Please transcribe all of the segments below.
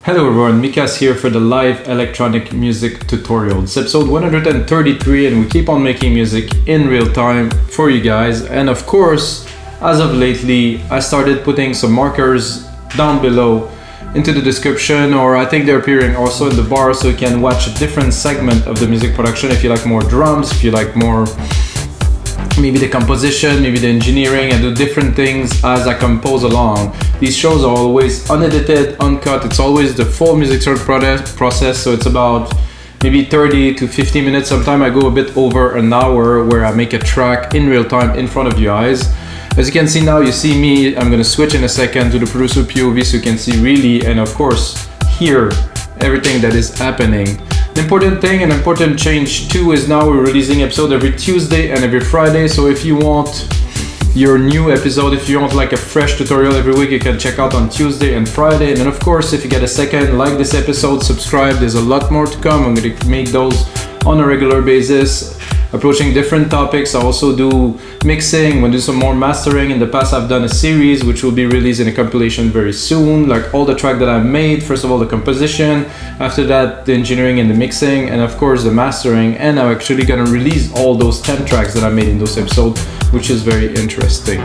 Hello everyone, Mikas here for the live electronic music tutorial. It's episode 133 and we keep on making music in real time for you guys. And of course, as of lately, I started putting some markers down below into the description, or I think they're appearing also in the bar, so you can watch a different segment of the music production if you like more drums, if you like more maybe the composition, maybe the engineering, and do different things as I compose along. These shows are always unedited, uncut. It's always the full music process, so it's about maybe 30 to 50 minutes. Sometimes I go a bit over an hour where I make a track in real time in front of you guys. As you can see now, you see me. I'm gonna switch in a second to the producer POV so you can see really, and of course, hear everything that is happening. An important thing, an important change too, is now we're releasing episode every Tuesday and every Friday. So if you want your new episode, if you want like a fresh tutorial every week, you can check out on Tuesday and Friday. And then of course, if you get a second, like this episode, subscribe. There's a lot more to come. I'm going to make those on a regular basis, approaching different topics. I also do mixing, I'm gonna do some more mastering. In the past, I've done a series which will be released in a compilation very soon, like all the track that I've made. First of all, the composition, after that, the engineering and the mixing, and of course the mastering. And I'm actually gonna release all those 10 tracks that I made in those episodes, which is very interesting.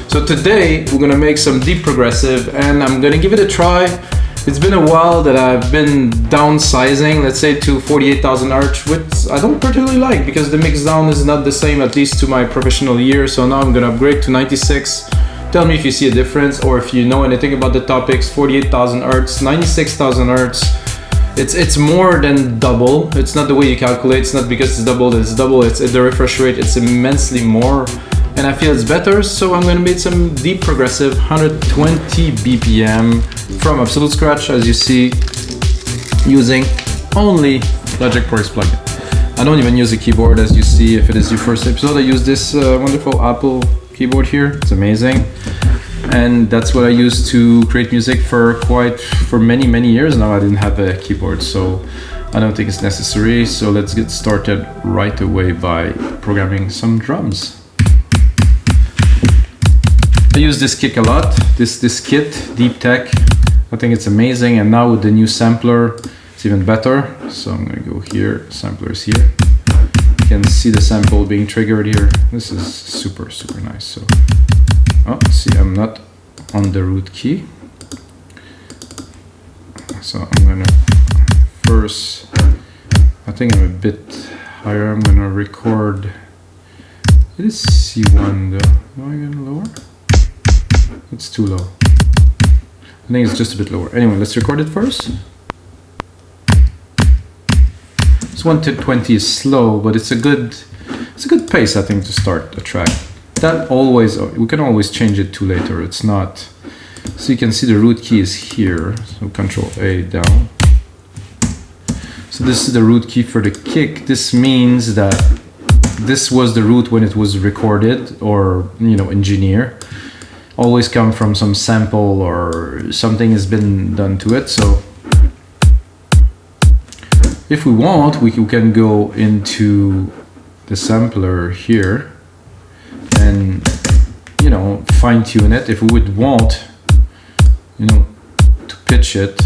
So today, we're gonna make some deep progressive, and I'm gonna give it a try. It's been a while that I've been downsizing, let's say to 48,000 Hz, which I don't particularly like because the mixdown is not the same, at least to my professional year. So now I'm gonna upgrade to 96. Tell me if you see a difference or if you know anything about the topics. 48,000 Hz, 96,000 Hz. It's more than double. It's not the way you calculate. It's not because it's double that it's double. It's the refresh rate. It's immensely more. And I feel it's better, so I'm gonna make some deep progressive, 120 BPM from absolute scratch, as you see, using only Logic Pro X plugin. I don't even use a keyboard, as you see. If it is your first episode, I use this wonderful Apple keyboard here. It's amazing, and that's what I use to create music for many years now. I didn't have a keyboard, so I don't think it's necessary. So let's get started right away by programming some drums. I use this kick a lot, this kit, Deep Tech. I think it's amazing, and now with the new sampler, it's even better. So I'm gonna go here, sampler's here. You can see the sample being triggered here. This is super nice. So, oh, see, I'm not on the root key. So I'm gonna first, I think I'm a bit higher. I'm gonna record, it is C1 though. Am I gonna lower? It's too low. I think it's just a bit lower. Anyway, let's record it first. This 120 is slow, but it's a good pace, I think, to start a track. That always, we can always change it to later. It's not. So you can see the root key is here. So Control A down. So this is the root key for the kick. This means that this was the root when it was recorded or engineer. Always come from some sample or something has been done to it. So if we want, we can go into the sampler here and fine tune it. If we would want to pitch it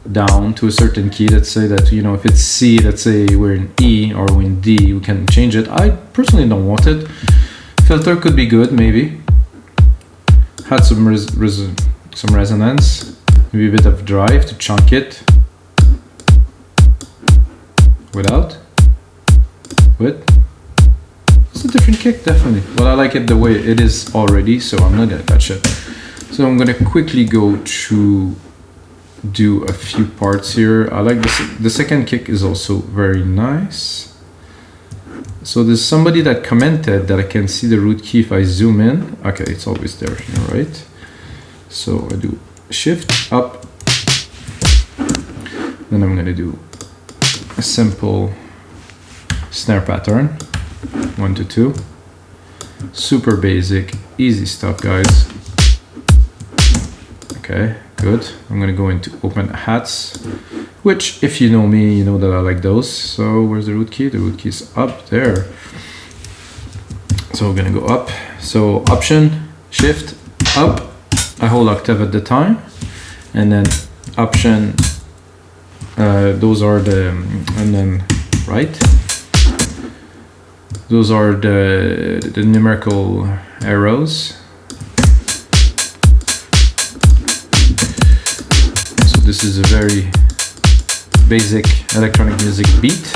down to a certain key, let's say that if it's C, let's say we're in E or we're in D, we can change it. I personally don't want it. Filter could be good, maybe. Had some resonance, maybe a bit of drive to chunk it. Without, with. It's a different kick, definitely. But I like it the way it is already, so I'm not gonna touch it. So I'm gonna quickly go to do a few parts here. I like this. The second kick is also very nice. So there's somebody that commented that I can see the root key if I zoom in. Okay, it's always there, right? So I do shift up. Then I'm gonna do a simple snare pattern, 1 to 2. Super basic, easy stuff, guys. Okay, good. I'm gonna go into open hats, which if you know me, you know that I like those. So where's the root key? The root key is up there. So we're gonna go up. So Option, Shift, up. I hold octave at the time. and then option, those are the, and then right, those are the numerical arrows. So this is a very basic electronic music beat.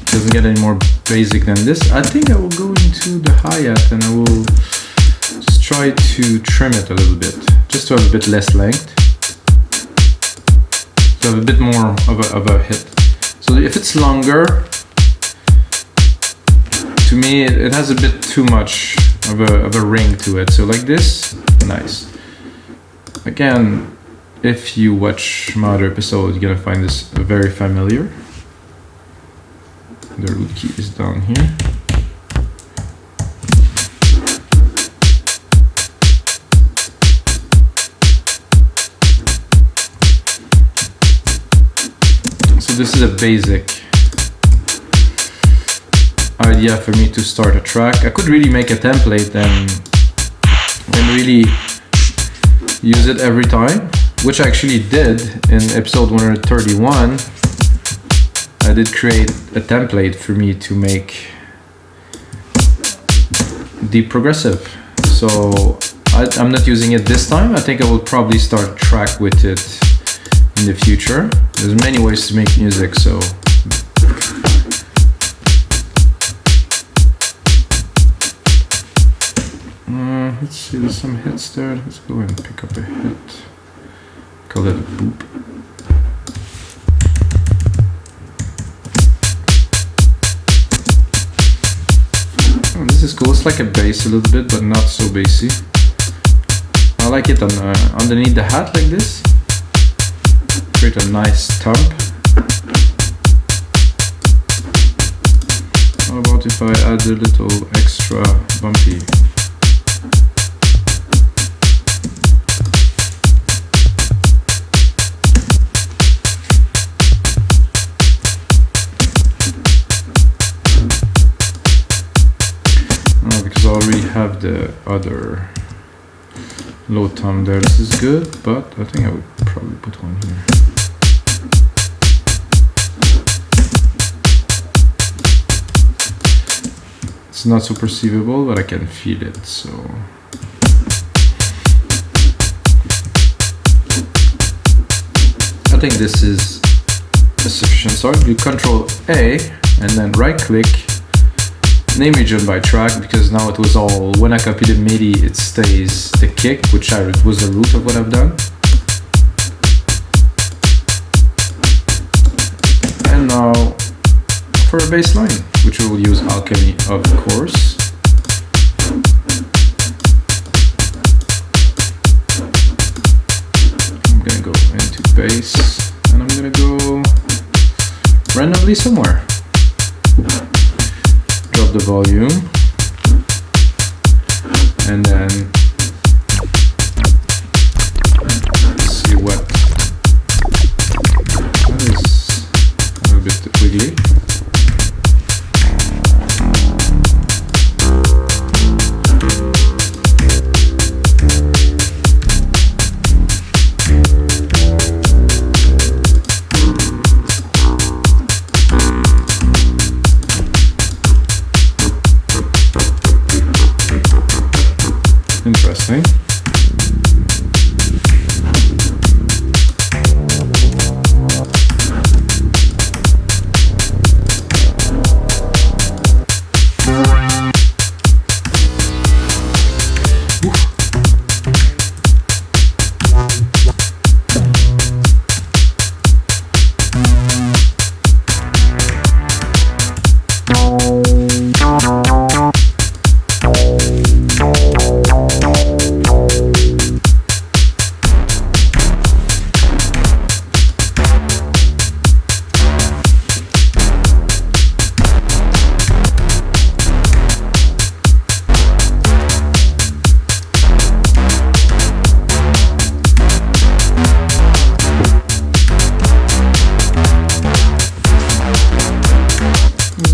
Doesn't get any more basic than this. I think I will go into the hi-hat and I will just try to trim it a little bit, just to have a bit less length, to have a bit more of a hit. So if it's longer, to me it has a bit too much of a ring to it. So like this, nice. Again, if you watch my other episode, you're gonna find this very familiar. The root key is down here. So this is a basic idea for me to start a track. I could really make a template and really use it every time, which I actually did in episode 131. I did create a template for me to make deep progressive. So I'm not using it this time. I think I will probably start a track with it in the future. There's many ways to make music, so. Let's see, there's some hits there. Let's go and pick up a hit. Call it a boop. This is cool. It's like a bass a little bit, but not so bassy. I like it on underneath the hat like this. Create a nice thump. How about if I add a little extra bumpy? I already have the other low tom there. This is good, but I think I would probably put one here. It's not so perceivable, but I can feel it, so. I think this is a sufficient start. You Control A and then right click. Name region by track, because now it was all, when I copy the MIDI, it stays the kick, which was the root of what I've done. And now for a bass line, which we will use Alchemy, of course. I'm gonna go into bass, and I'm gonna go randomly somewhere. Drop the volume, and then let's see what that is. A little bit wiggly. Interesting.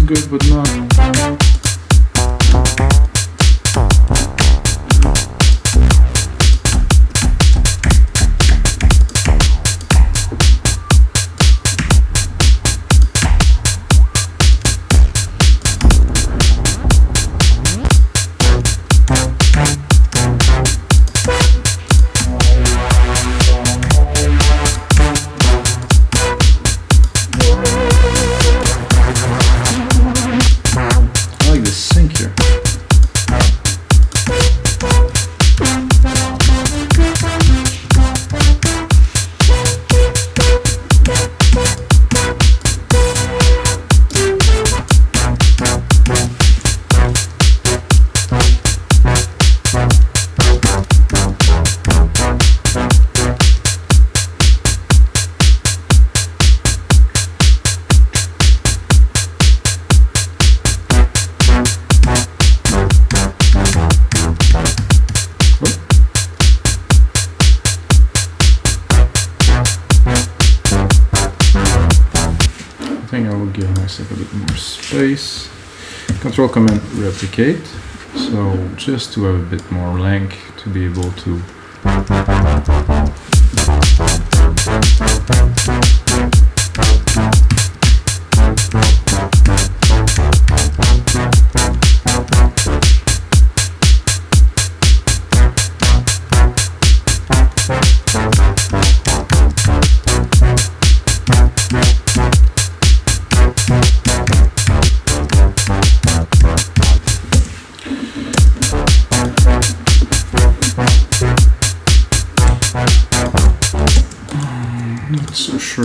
Good, but not. think I will give myself a bit more space. Control Command replicate. So just to have a bit more length to be able to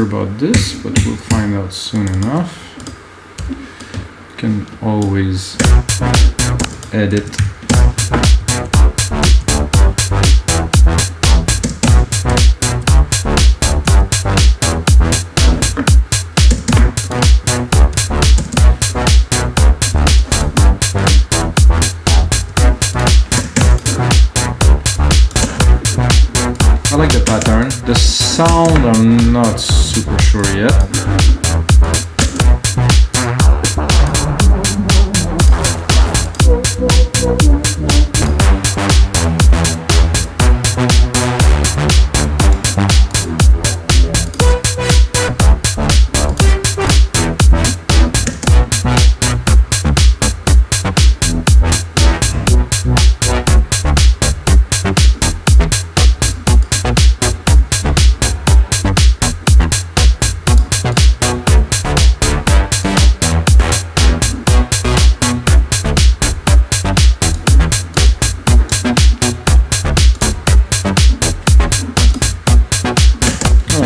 about this, but we'll find out soon enough. You can always edit. I like the pattern. The sound, I'm not super sure yet.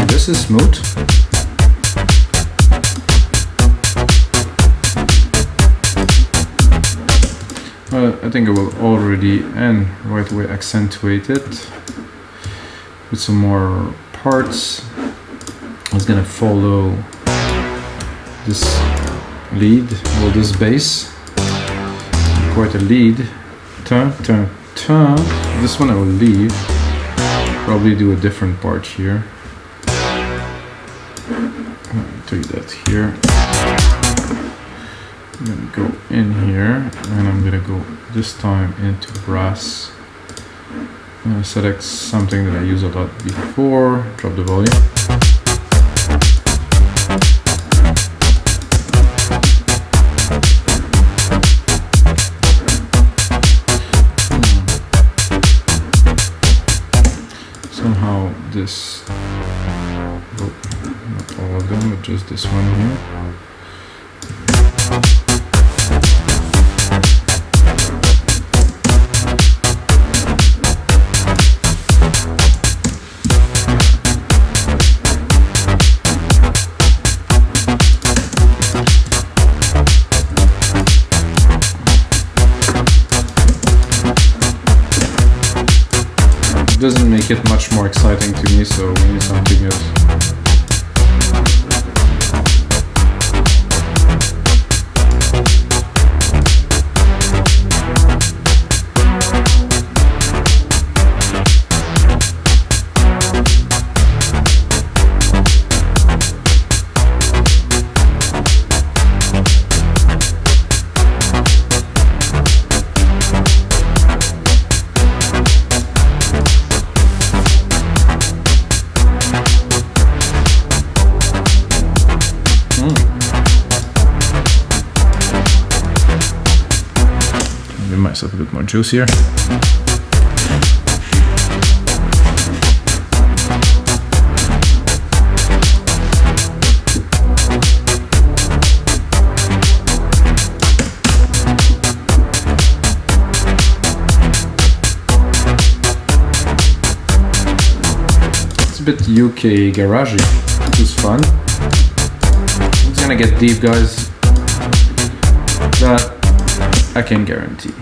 This is smooth. I think I will already and right away accentuate it with some more parts. I was gonna follow this lead or this bass, quite a lead. Turn, turn, turn. This one I will leave. Probably do a different part here. Take that here. I'm gonna go in here and I'm gonna go this time into brass. I'm gonna select something that I use a lot before, drop the volume. Somehow this, not all of them, but just this one here. Doesn't make it much more exciting to me, so we need something else. Myself a bit more juicier. It's a bit UK garagey, which is fun. It's gonna get deep, guys. That I can guarantee.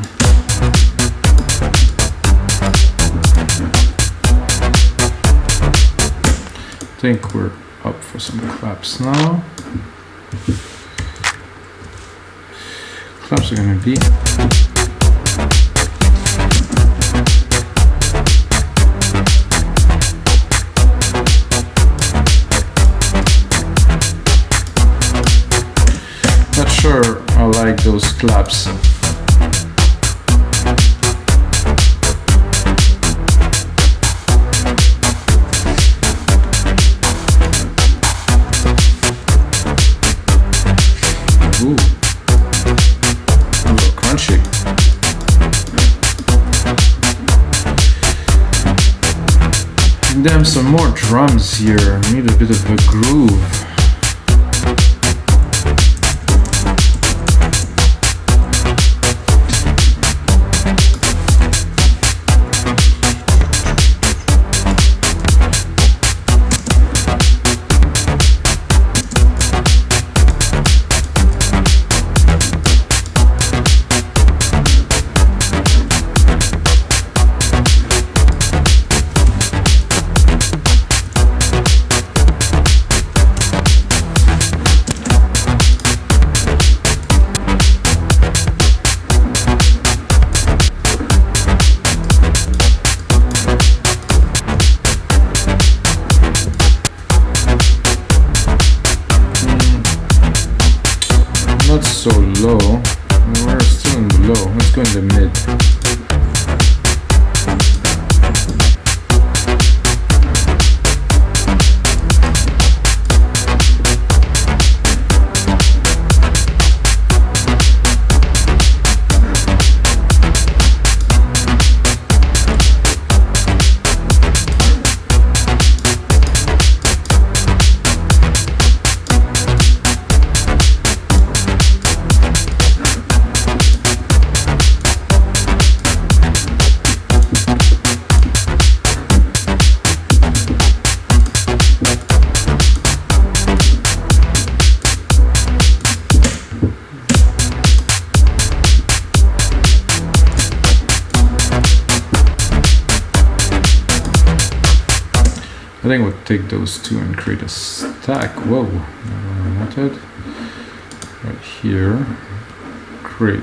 I think we're up for some claps now. Claps are gonna be sure I like those claps. Ooh, a little crunchy. And then some more drums here. Need a bit of a groove. Not so low. We're still in the low. Let's go in the mid. I think we'll take those two and create a stack. Whoa, not what I wanted. Right here, create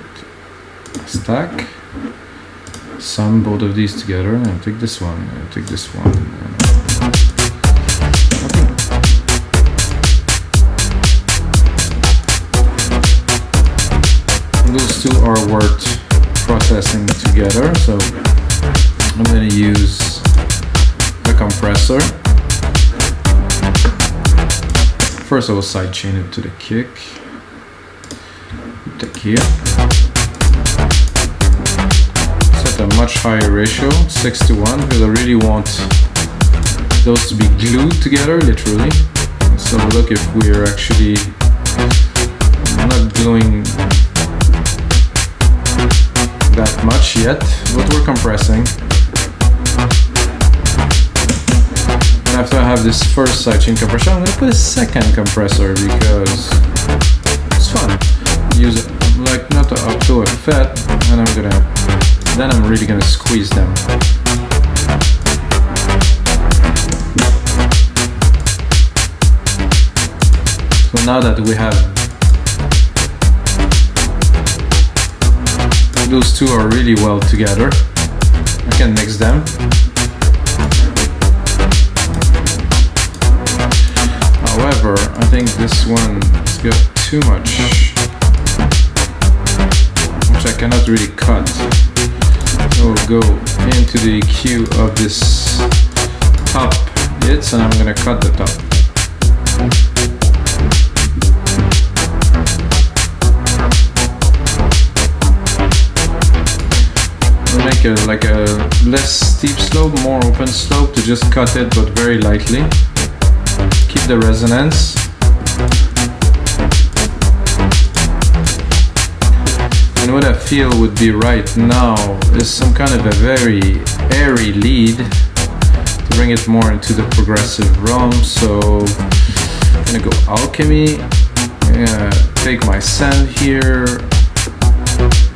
a stack. Sum both of these together, and take this one, and take this one. And those two are worth processing together, so I'm going to use the compressor. First I will sidechain it to the kick. Take here. Set a much higher ratio, 6:1, because I really want those to be glued together, literally. So look if we're actually not gluing that much yet, but we're compressing. After I have this first sidechain compressor, I'm going to put a second compressor because it's fun. Use it like not an octo effect, and then I'm really gonna squeeze them. So now that we have those two are really well together, I can mix them. However, I think this one has got too much, which I cannot really cut. So we'll go into the EQ of this top hits, and I'm going to cut the top. We'll make it like a less steep slope, more open slope to just cut it, but very lightly. Keep the resonance. And what I feel would be right now is some kind of a very airy lead to bring it more into the progressive realm. So I'm gonna go Alchemy. I'm gonna take my send here.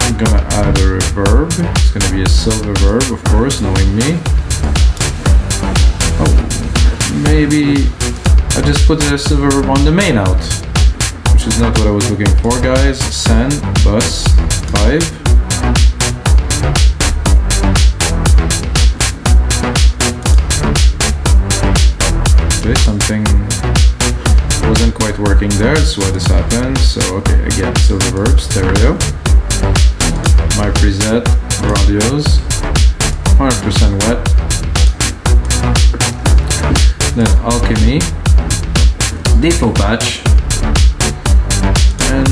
I'm gonna add a reverb. It's gonna be a SilverVerb, of course, knowing me. Oh, maybe I just put the SilverVerb on the main out, which is not what I was looking for, guys. Send, bus, 5. Okay, something wasn't quite working there. That's why this happens. So okay, again, SilverVerb, stereo. My preset, raw audios, 100% wet. Then Alchemy, default patch, and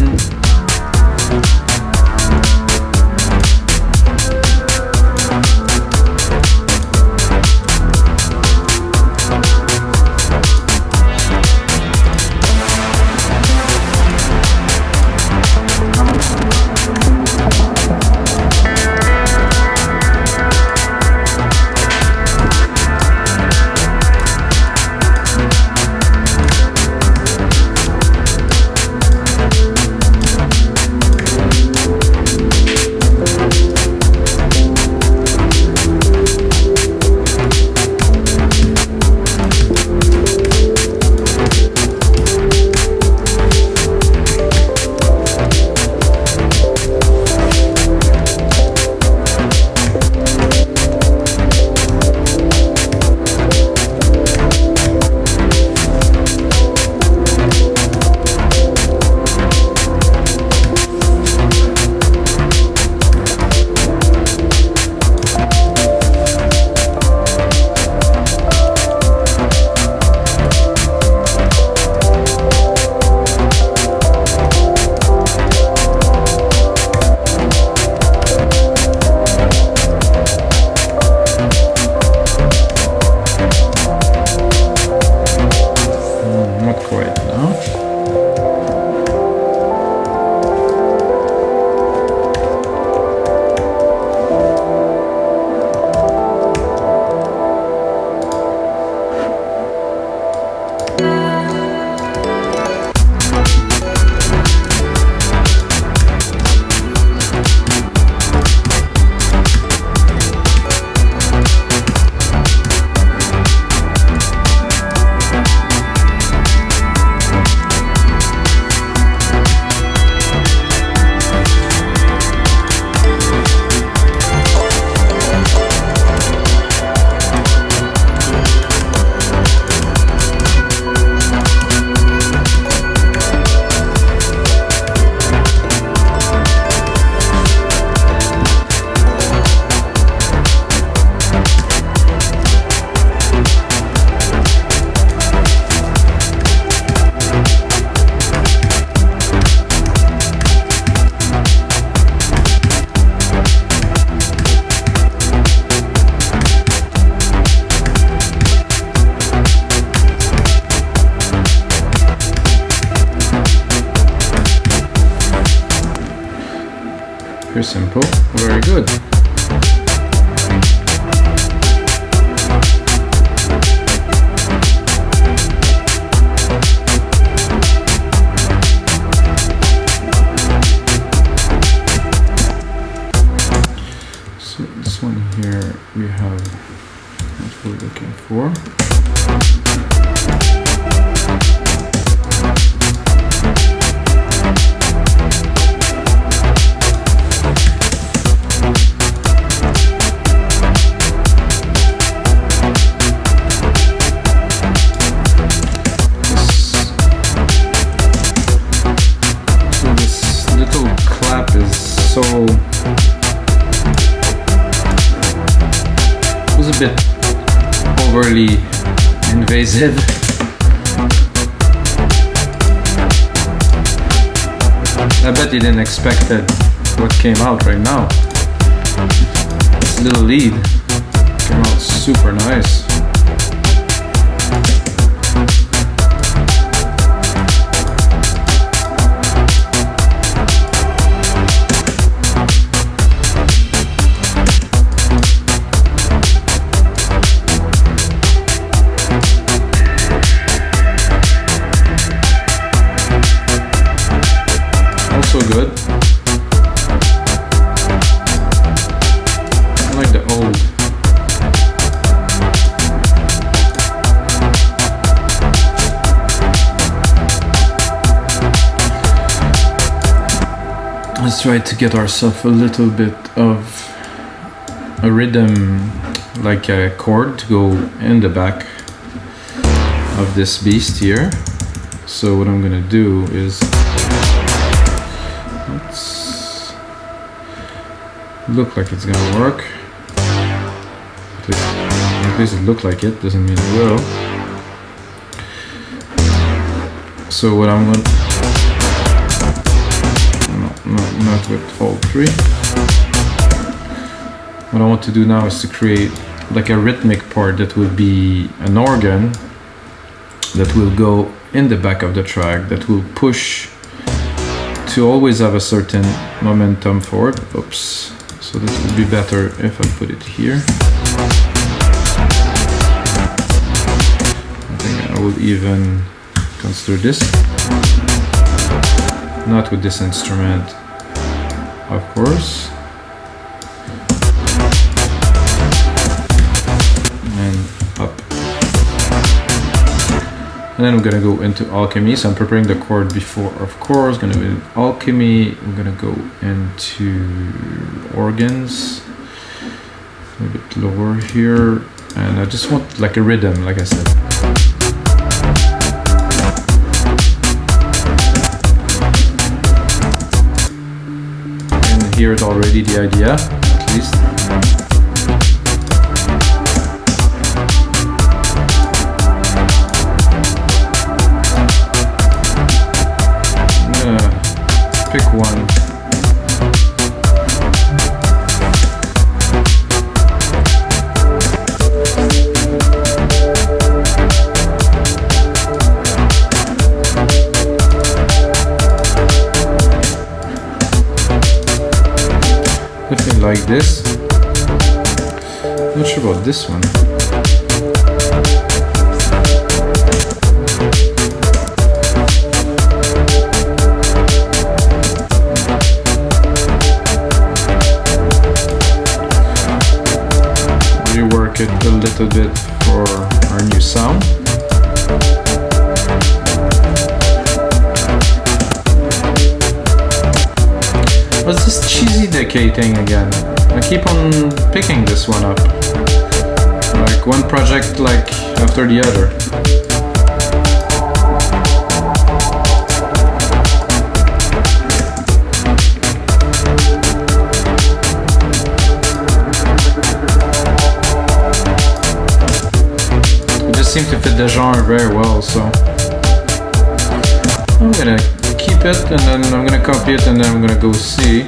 very simple, very good. So this one here we have what we're looking for. So it was a bit overly invasive. I bet you didn't expect that what came out right now. This little lead came out super nice. Good. I like the old. Let's try to get ourselves a little bit of a rhythm, like a chord to go in the back of this beast here. So what I'm gonna do is, let's look like it's gonna work. At least it looked like it, doesn't mean it will. So what I'm going to, not with all three. What I want to do now is to create like a rhythmic part that will be an organ that will go in the back of the track, that will push to always have a certain momentum forward. Oops. So this would be better if I put it here. I think I will even consider this. Not with this instrument, of course. And up. And then we're gonna go into Alchemy. So I'm preparing the chord before, of course. Gonna go in Alchemy. We're gonna go into organs. A bit lower here. And I just want like a rhythm, like I said. And hear it already, the idea, at least. Pick one. Definitely like this. Not sure about this one. Rework it a little bit for our new sound. What's this cheesy decay thing again? I keep on picking this one up. Like one project like after the other. It just seems to fit the genre very well, so I'm gonna keep it and then I'm gonna copy it and then I'm gonna go see.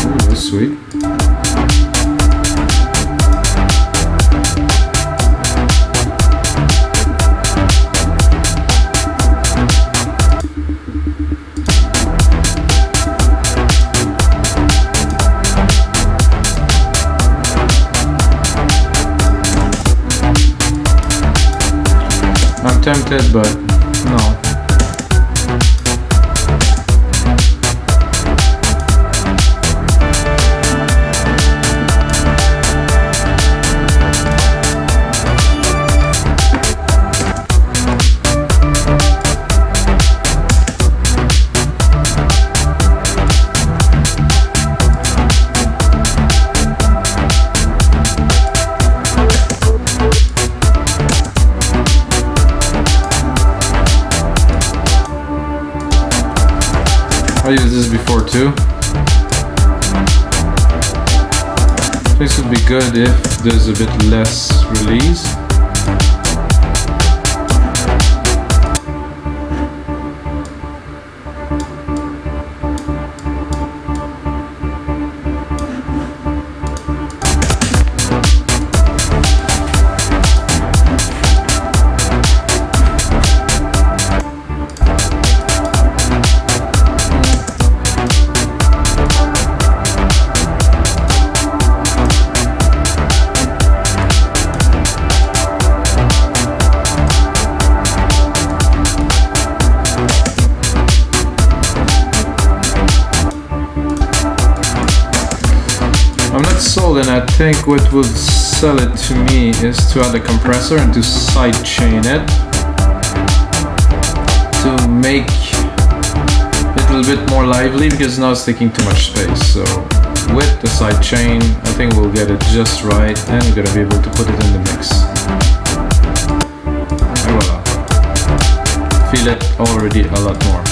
Ooh, that's sweet. I'm tempted, but no. I used this before too. This would be good if there's a bit less release. I'm not sold, and I think what would sell it to me is to add a compressor and to sidechain it to make little bit more lively because now it's taking too much space. So with the sidechain, I think we'll get it just right and we're gonna be able to put it in the mix. And voila. Feel it already a lot more.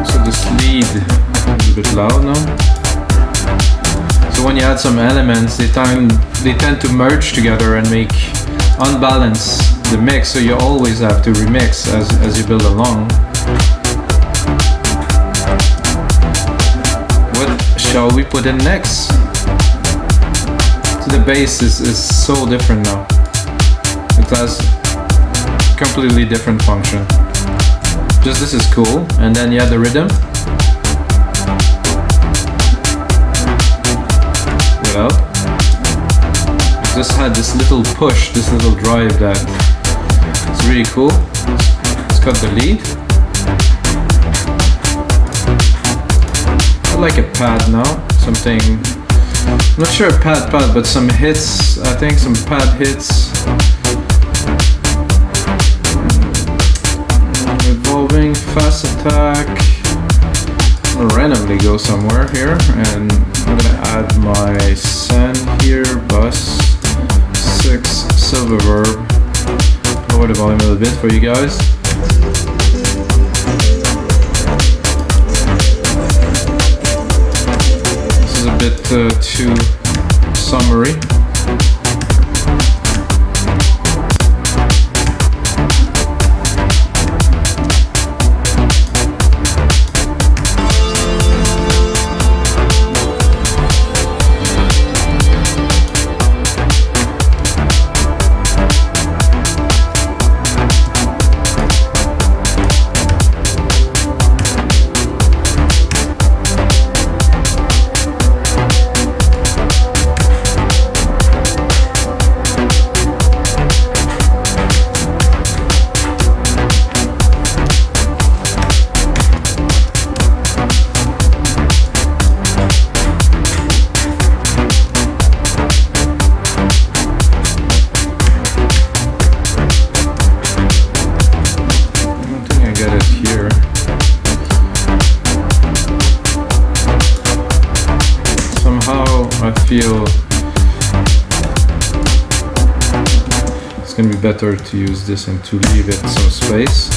So this lead is a bit loud now. So when you add some elements, they tend to merge together and unbalance the mix, so you always have to remix as you build along. What shall we put in next? So the bass is so different now. It has completely different function. Just this is cool, and then you add the rhythm. Well, just had this little push, this little drive that it's really cool. It's got the lead. I like a pad now, something, I'm not sure a pad, but some hits, I think some pad hits. Revolving, fast attack. I'll randomly go somewhere here, and I'm gonna add my send here, bus. 6 SilverVerb. Lower the volume a little bit for you guys. This is a bit too summery. I feel it's gonna be better to use this and to leave it some space.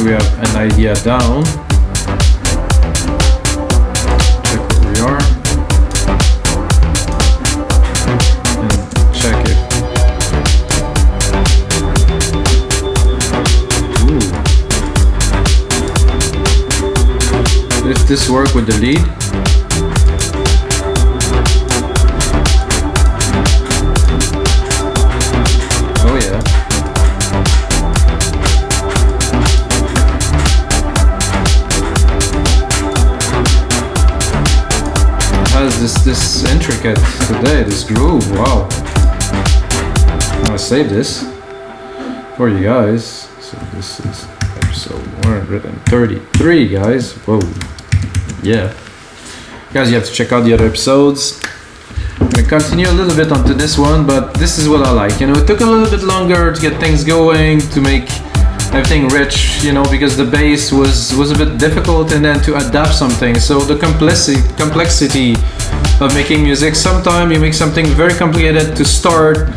We have an idea down. Check where we are. And check it. Ooh. If this work with the lead. Oh yeah. This intricate today, this groove, wow. I'm gonna save this for you guys. So this is episode 133, guys. Whoa, yeah. Guys, you have to check out the other episodes. I'm gonna continue a little bit onto this one, but this is what I like. You know, it took a little bit longer to get things going, to make everything rich, you know, because the bass was a bit difficult, and then to adapt something. So the complexity of making music, sometimes you make something very complicated to start,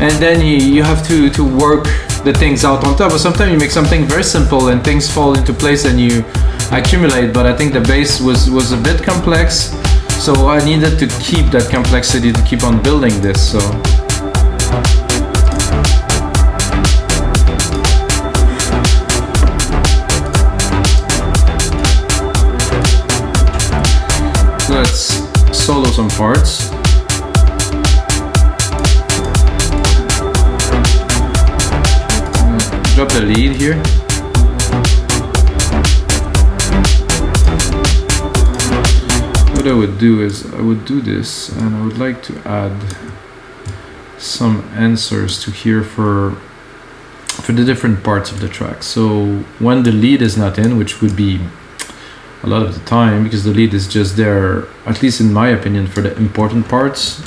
and then you have to work the things out on top. But sometimes you make something very simple and things fall into place and you accumulate. But I think the bass was a bit complex, so I needed to keep that complexity to keep on building this. So let's solo some parts. Drop the lead here. what I would do is I would do this, and I would like to add some answers to here for the different parts of the track. So when the lead is not in, which would be a lot of the time, because the lead is just there, at least in my opinion, for the important parts.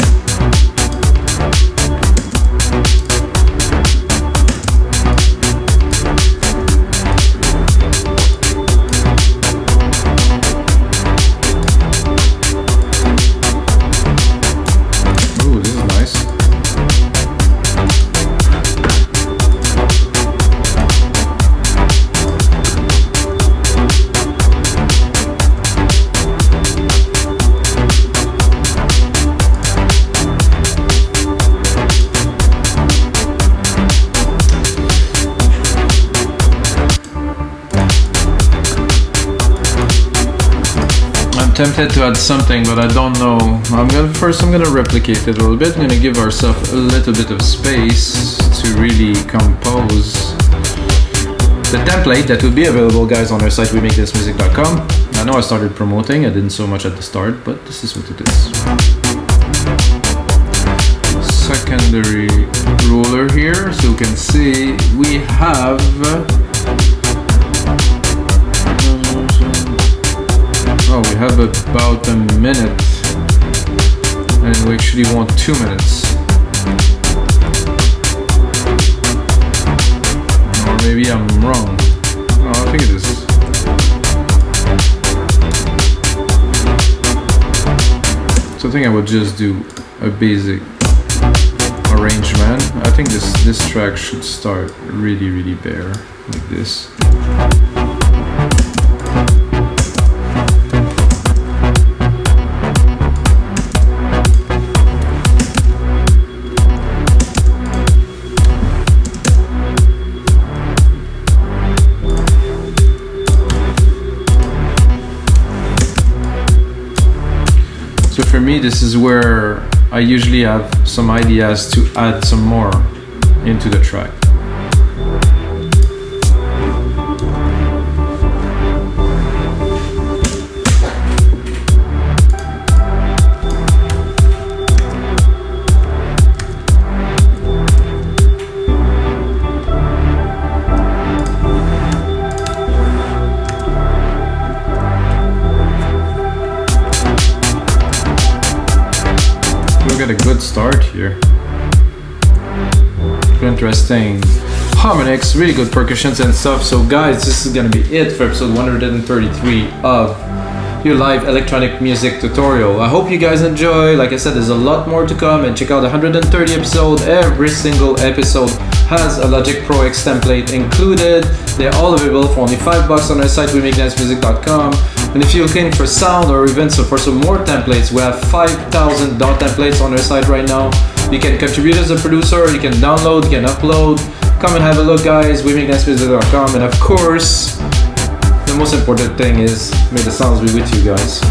Tempted to add something, but I don't know. I'm gonna replicate it a little bit. I'm gonna give ourselves a little bit of space to really compose the template that will be available, guys, on our site rhythmic.com. I know I started promoting, I didn't so much at the start, but this is what it is. Secondary roller here, so you can see we have we have about a minute, and we actually want 2 minutes. Or maybe I'm wrong. No, I think it is. So I think I would just do a basic arrangement. I think this track should start really bare, like this. So for me, this is where I usually have some ideas to add some more into the track. Get a good start here. Interesting harmonics, really good percussions and stuff. So guys, this is gonna be it for episode 133 of your live electronic music tutorial. I hope you guys enjoy. Like I said, there's a lot more to come, and check out the 130 episode. Every single episode has a Logic Pro X template included. They're all available for only $5 on our site, rhythmic.com. And if you're looking for sound or even for some more templates, we have 5,000 DAW templates on our site right now. You can contribute as a producer, you can download, you can upload. Come and have a look, guys, rhythmic.com. And of course, the most important thing is, may the sounds be with you guys.